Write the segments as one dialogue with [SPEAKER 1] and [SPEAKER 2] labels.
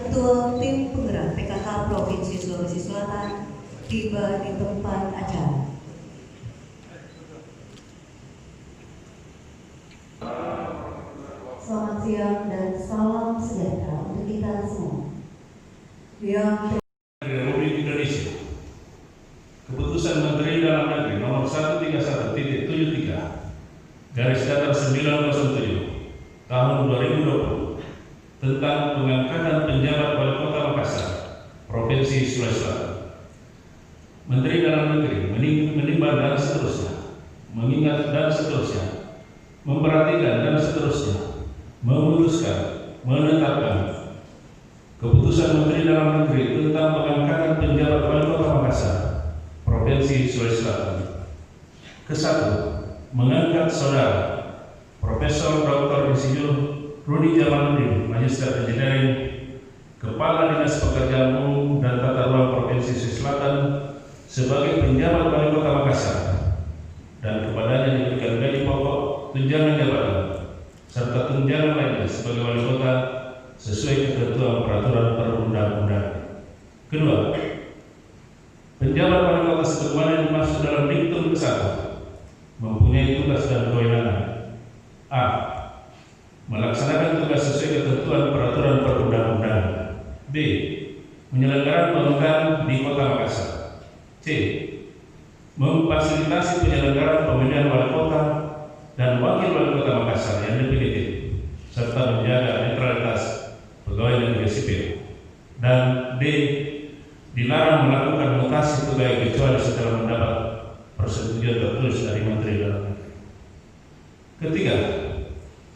[SPEAKER 1] Ketua Tim Penggerak PKK Provinsi Sulawesi Selatan tiba di tempat acara. Selamat siang dan salam sejahtera untuk kita semua.
[SPEAKER 2] Republik Indonesia. Keputusan Menteri Dalam Negeri nomor 131.73 garis datar 907 tahun 2020 tentang pengangkatan penjabat wali kota Makassar, Provinsi Sulawesi Selatan. Menteri Dalam Negeri menimbang dan seterusnya, mengingat dan seterusnya, memperhatikan dan seterusnya, memutuskan, menetapkan keputusan Menteri Dalam Negeri tentang pengangkatan penjabat wali kota Makassar, Provinsi Sulawesi Selatan. Kesatu, mengangkat saudara Profesor Dr. Insinyur Rudi Jamaluddin, Magister Engineering, Kepala Dinas Pekerjaan Umum dan Tata Ruang Provinsi Sulawesi Selatan sebagai penjabat wali kota Makassar, dan kepadanya diberikan gaji pokok, tunjangan jabatan, serta tunjangan lainnya sebagai wali kota sesuai ketentuan peraturan perundang-undangan. Kedua, penjabat wali kota sebagaimana yang dimaksud dalam diktum ke-1 mempunyai tugas dan kewenangan: A. Melaksanakan tugas sesuai ketentuan peraturan perundang-undangan. B. Menyelenggarakan pemilihan di Kota Makassar. C. Memfasilitasi penyelenggaraan pemilihan wali kota dan wakil wali kota Makassar yang definitif, serta menjaga netralitas pegawai negeri sipil. Dan D. Dilarang melakukan mutasi pegawai kecuali setelah mendapat persetujuan tertulis dari Menteri Dalam Negeri. Ketiga,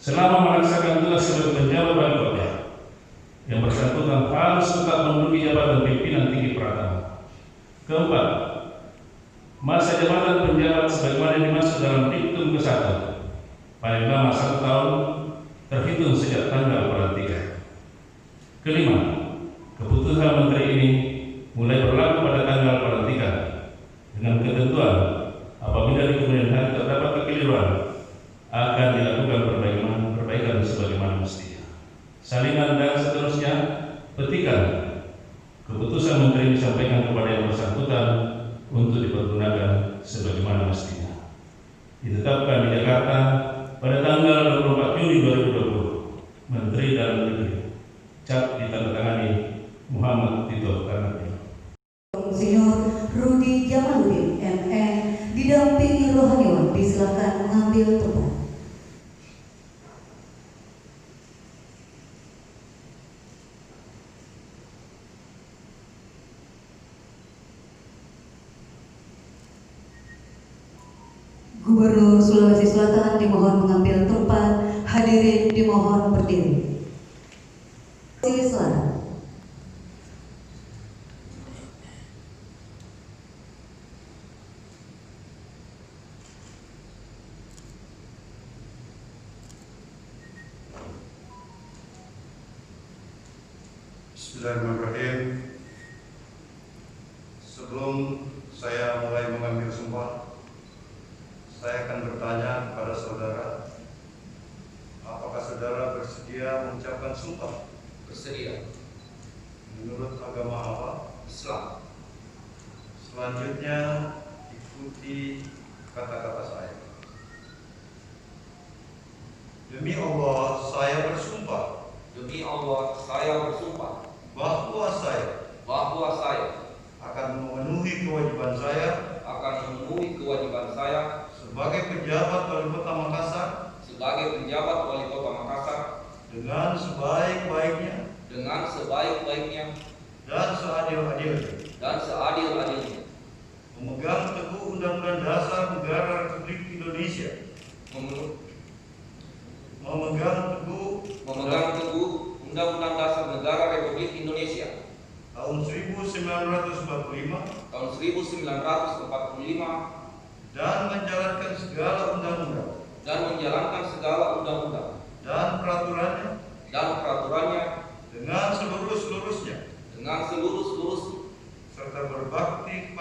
[SPEAKER 2] selama melaksanakan tugas sebagai penjabat wali kota, yang bersangkutan harus tetap menduduki jabatan pimpinan tinggi Pratama. Keempat, masa jabatan penjabat sebagaimana yang dimaksud dalam diktum ke-1 paling lama 1 tahun terhitung sejak tanggal pelantikan. Kelima, keputusan Menteri ini mulai berlaku pada tanggal pelantikan dengan ketentuan apabila di kemudian hari terdapat kekeliruan akan dilakukan perbaikan sebagaimana mestinya. Salinan dan seterusnya, petikan keputusan Menteri disampaikan kepada yang bersangkutan untuk dipergunakan sebagaimana mestinya. Ditetapkan di Jakarta pada tanggal 24 Juli 2020. Menteri Dalam Negeri. Cap ditandatangani Muhammad Tito Karnavian.
[SPEAKER 1] Insinyur Rudi Jamaluddin, MN, didampingi rohaniwan, disilakan mengambil tempat. Gubernur Sulawesi Selatan dimohon mengambil tempat, hadirin dimohon berdiri. Sulawesi Selatan.
[SPEAKER 3] Bismillahirrahmanirrahim. Sebelum saya mulai mengambil sumpah, saya akan bertanya kepada saudara, apakah saudara bersedia mengucapkan sumpah?
[SPEAKER 4] Bersedia.
[SPEAKER 3] Menurut agama apa?
[SPEAKER 4] Islam.
[SPEAKER 3] Selanjutnya ikuti kata-kata saya. Demi Allah, saya bersumpah.
[SPEAKER 4] Demi Allah, saya bersumpah
[SPEAKER 3] bahwa saya akan memenuhi kewajiban saya sebagai penjabat wali kota Makassar dengan sebaik-baiknya dan seadil-adilnya, memegang teguh Undang-Undang Dasar Negara Republik Indonesia, memegang teguh
[SPEAKER 4] Undang-Undang Dasar Negara Republik Indonesia
[SPEAKER 3] tahun 1945 dan menjalankan segala undang-undang dan peraturannya dengan seluruh-seluruhnya serta berbakti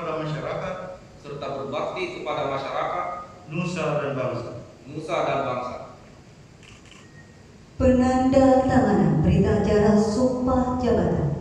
[SPEAKER 3] kepada masyarakat nusa dan bangsa.
[SPEAKER 1] Penanda tanganan berita acara sumpah jabatan.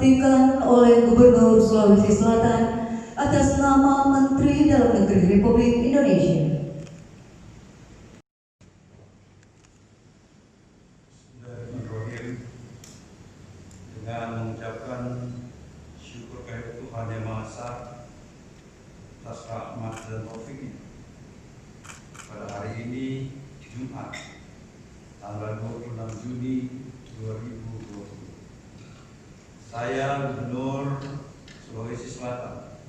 [SPEAKER 1] dibuktikan oleh Gubernur Sulawesi Selatan atas nama Menteri Dalam Negeri Republik Indonesia.
[SPEAKER 3] Bismillahirrahmanirrahim. Dengan mengucapkan syukur kehadirat Tuhan Yang Maha Esa atas rahmat dan taufik pada hari ini Jumat tanggal 26 Juni 2020. Saya Gubernur Sulawesi Selatan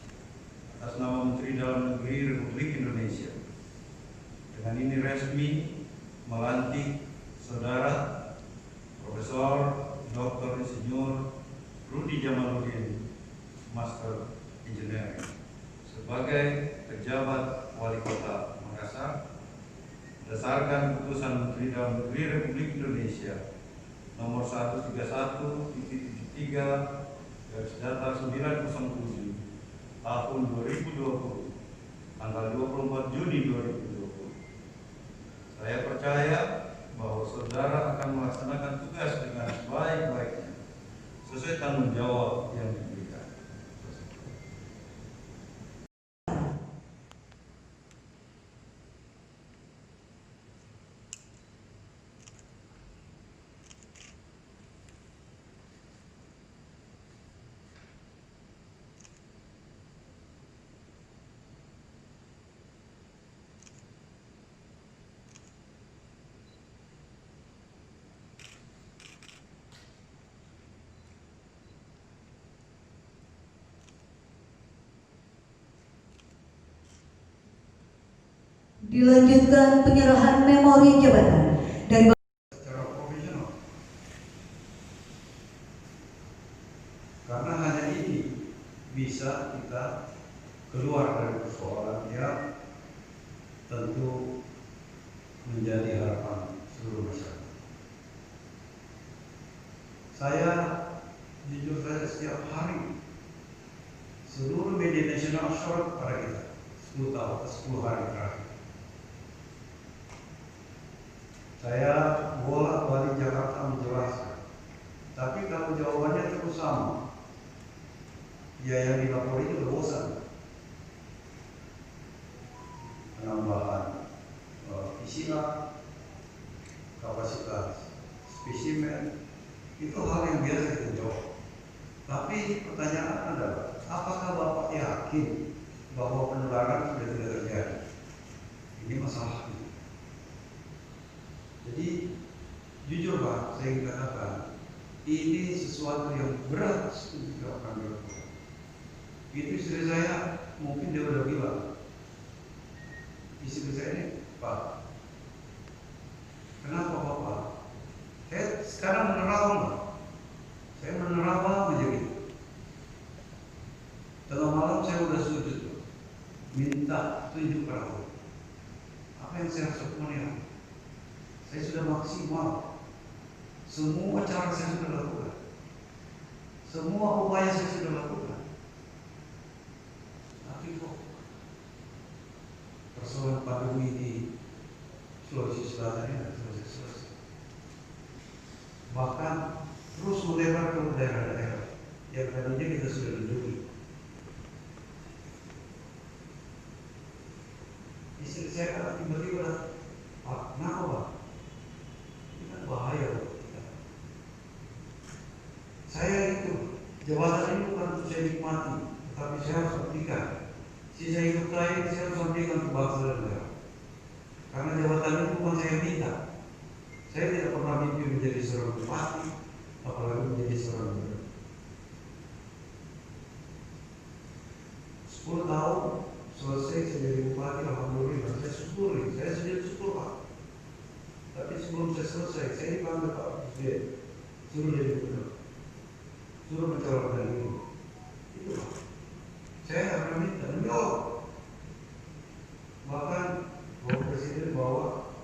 [SPEAKER 3] atas nama Menteri Dalam Negeri Republik Indonesia dengan ini resmi melantik Saudara Profesor Dr. Insinyur Rudi Jamaludin, Master Engineering, sebagai pejabat Wali Kota Makassar berdasarkan Keputusan Menteri Dalam Negeri Republik Indonesia Nomor 131/3/907 tahun 2020, tanggal 24 Juni 2020. Saya percaya bahwa saudara akan melaksanakan tugas dengan sebaik-baiknya sesuai tanggung jawab yang diberikan.
[SPEAKER 1] Dilanjutkan penyerahan memori jabatan dari
[SPEAKER 3] Secara profesional, karena hanya ini bisa kita keluar dari persoalan yang tentu menjadi harapan seluruh masyarakat. Saya jujur saja setiap hari seluruh media nasional sorot pada kita 10 hari terakhir. Saya bolak-balik Jakarta menjelaskan, tapi kalau jawabannya terus sama, ya yang dilapor itu bosan. Penambahan isinya, kapasitas spesimen, itu hal yang biasa kita jawab. Tapi pertanyaan adalah, apakah Bapak yakin bahwa penularan sudah tidak terjadi? Ini masalahnya. Jadi jujur Pak, saya ingin katakan ini sesuatu yang berat untuk dilakukan dilakukan. Itu istri saya mungkin dia udah bilang, istri saya ini, Pak, kenapa Bapak? Saya sekarang menerawang, Pak. Saya menerawang aja gitu. Tengah malam saya udah sujud, minta tunjuk perahu. Apa yang saya harus lakukan? Saya sudah maksimal. Semua cara saya sudah lakukan. Semua upaya saya sudah lakukan. Tapi kok persoalan pandemi di Sulawesi Selatan ini tidak selesai. Bahkan terus melebar ke daerah-daerah yang tadinya kita sudah lindungi. Istri saya tiba-tiba, Pak, kenapa Pak? Bahaya buat kita. Saya itu jabatan ini bukan untuk saya nikmati, tetapi saya harus abdikan. Sisa hidup saya ini saya harus abdikan untuk bangsa dan negara. Karena jabatan ini bukan saya minta. Saya tidak pernah mimpi menjadi seorang bupati, apalagi menjadi seorang gubernur. 10 tahun selesai saya jadi bupati, alhamdulillah. Saya syukur, saya sendiri syukur Pak. Tapi sebelum saya selesai, saya dipanggil Pak Presiden, suruh jadi gubernur, suruh mencalonkan diri. Itu Pak. Saya tidak pernah minta, demi Allah. Bahkan Bapak Presiden bawa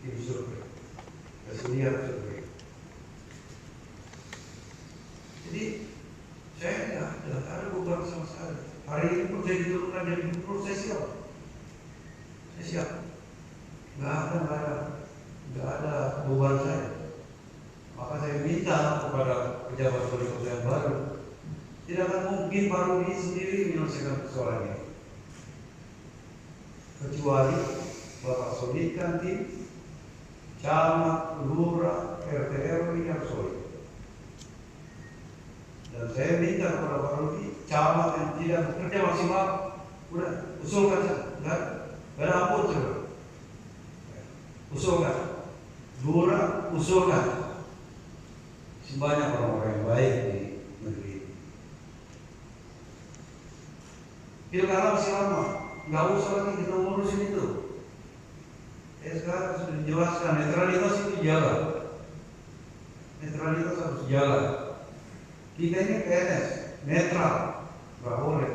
[SPEAKER 3] tim survei, kasih lihat survei. Jadi saya tidak ada beban sama sekali. Hari ini pun saya diturunkan jadi gubernur, saya siap. Saya siap. Nggak ada beban saya. Maka saya minta minta kepada pejabat wali kota yang baru, tidak akan mungkin Pak Rudi sendiri menyelesaikan persoalan ini, kecuali Bapak solidkan tim camat, lurah, RT RW yang solid. Dan saya minta kepada Pak Rudi, camat yang tidak bekerja maksimal, udah usulkan saja, nggak ada ampun coba. Usulkan, lurah usulkan. Sebanyak orang-orang yang baik di negeri ini. Pilkada masih lama, nggak usah lagi kita ngurusin itu. Sekarang sudah dijelaskan, netralitas itu jalan. Netralitas harus jalan. Kita ini PNS, netral, nggak boleh.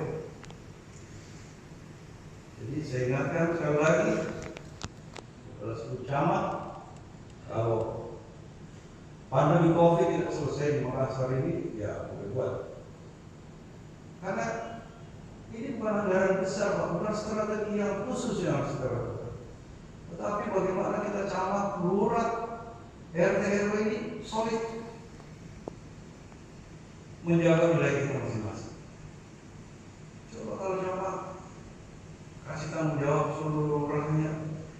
[SPEAKER 3] Jadi saya ingatkan sekali lagi, kepada seluruh camat, kalau pandemi COVID tidak selesai di Makassar ini, ya boleh buat. Karena ini bukan anggaran besar, Pak, bukan strategi yang khusus yang harus kita lakukan. Tetapi bagaimana kita camat, lurah, RT RW ini solid menjaga wilayah kita masing-masing. Coba kalau camat kasih tanggung jawab seluruh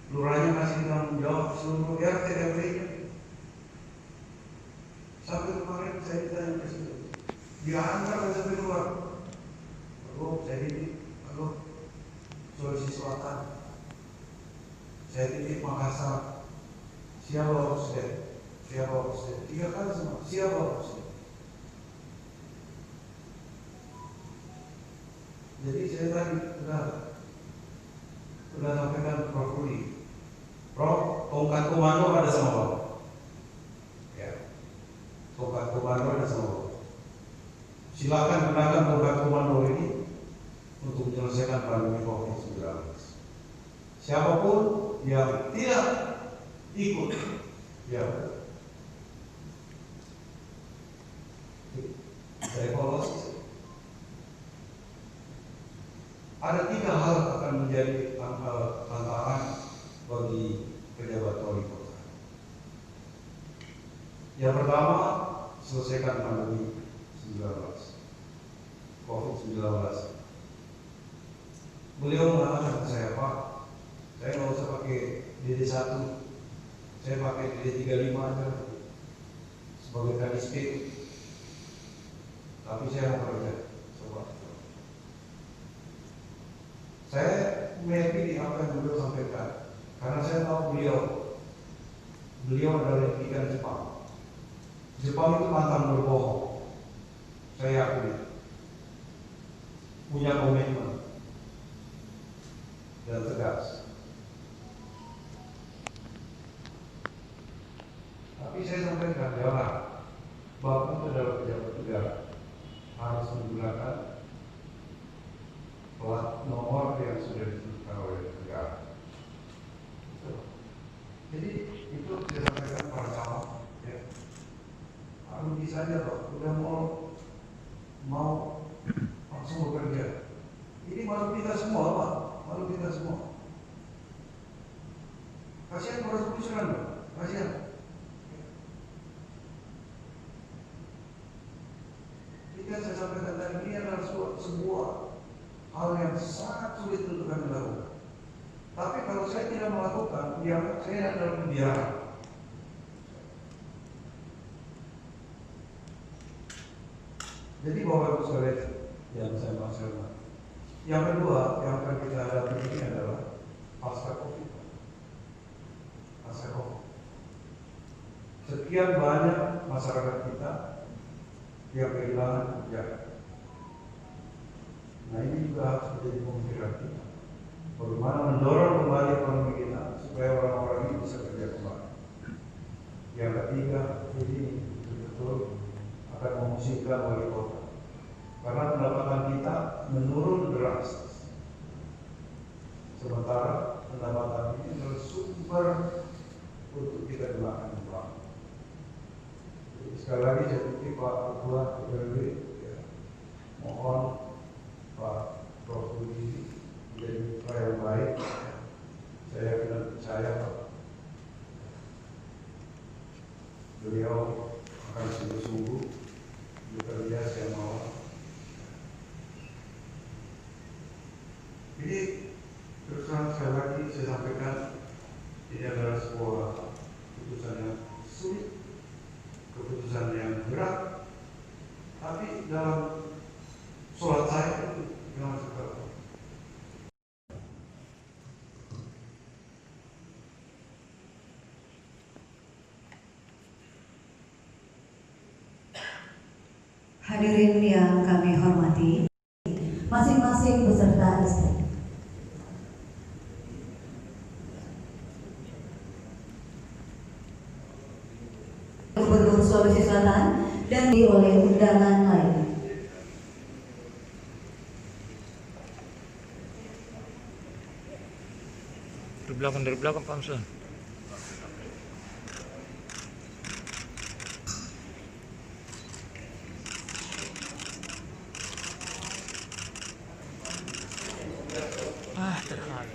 [SPEAKER 3] lurahnya kasih tanggung jawab seluruh RT RW-nya. Sampai kemarin saya ditanya presiden, diantar sampai keluar. Halo, saya ini, halo, Sulawesi Selatan, saya titip Makassar, siapa presiden? Siapa presiden? 3 kali semua, siapa presiden? Jadi saya tadi sudah sampaikan Prof. Rudi, Prof, tongkat komando ada sama Bapak. Tongkat komando ada sama Bapak. Silakan gunakan tongkat komando ini untuk menyelesaikan pandemi COVID-19. Siapapun yang tidak ikut, ya saya evaluasi. Ada 3 hal akan menjadi tantangan bagi pejabat wali kota. Yang pertama, selesaikan pandemi COVID-19. Beliau mengatakan ke saya, Pak, saya nggak usah pakai DD1, saya pakai DD35 aja sebagai KSP, tapi saya mau kerja. Coba. Saya meyakini apa yang beliau sampaikan, karena saya tahu beliau adalah ikan Jepang. Jepang itu pantang berbohong. Saya yakin punya komitmen dan tegas. Tapi saya sampaikan, jangan Bapak itu adalah pejabat negara, harus menggunakan plat nomor yang sudah ditentukan oleh negara. Jadi itu saya sampaikan pada camat, ya. Lalu bisa aja Pak, udah mau langsung bekerja. Ini malu kita semua Pak, malu kita semua. Kasihan para perusahaan Pak, kasihan. Ini kan saya sampaikan tadi, ini adalah sebuah hal yang sangat sulit untuk kami lakukan. Tapi kalau saya tidak melakukan, ya saya adalah pembiaran. Jadi Bapak Ibu sekalian yang saya maksudkan. Yang kedua yang akan kita hadapi ini adalah pasca COVID. Pasca COVID. Sekian banyak masyarakat kita yang kehilangan pekerjaan. Nah ini juga harus menjadi pemikiran kita. Bagaimana mendorong kembali ekonomi kita supaya orang-orang ini bisa kerja kembali. Yang ketiga, ini betul akan memusingkan wali kota. Karena pendapatan kita menurun drastis. Sementara pendapatan ini adalah sumber untuk kita gunakan kembali. Sekali lagi saya titip Pak Ketua PPW, ya, mohon Pak Prof. Rudi menjadi mitra yang baik. Saya benar percaya Pak, beliau akan sungguh-sungguh bekerja siang malam. Ini terus terang sekali lagi saya sampaikan, ini adalah sebuah keputusan yang sulit, keputusan yang berat, tapi dalam sholat saya itu jangan sekali.
[SPEAKER 1] Hadirin yang kami hormati, masing-masing beserta istri. Gubernur Sulawesi Selatan dan oleh undangan lain.
[SPEAKER 5] Dari belakang Pak Amsan. Terhalang.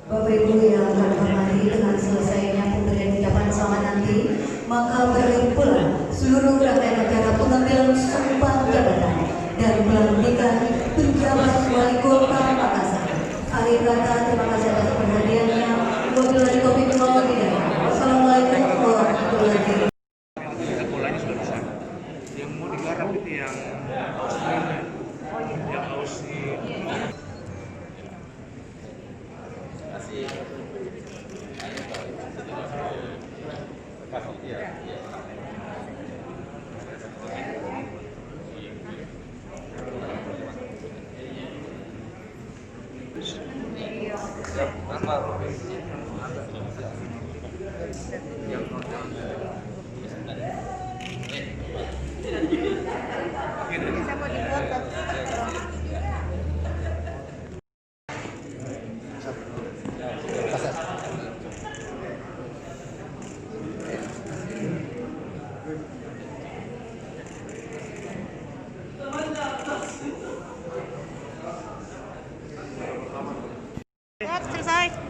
[SPEAKER 1] Bapak Ibu yang kami hormati, dengan selesainya pemberian ucapan selamat nanti, maka berakhir pula seluruh rangkaian acara pengambilan sumpah jabatan dan pelantikan penjabat Wali Kota Makassar. Akhir kata, terima kasih atas perhatiannya. Wabillahi taufiq wal hidayah. Wassalamualaikum warahmatullahi wabarakatuh.
[SPEAKER 5] Polanya sudah bisa. Yang mau digarap itu yang harus di
[SPEAKER 6] Selesai.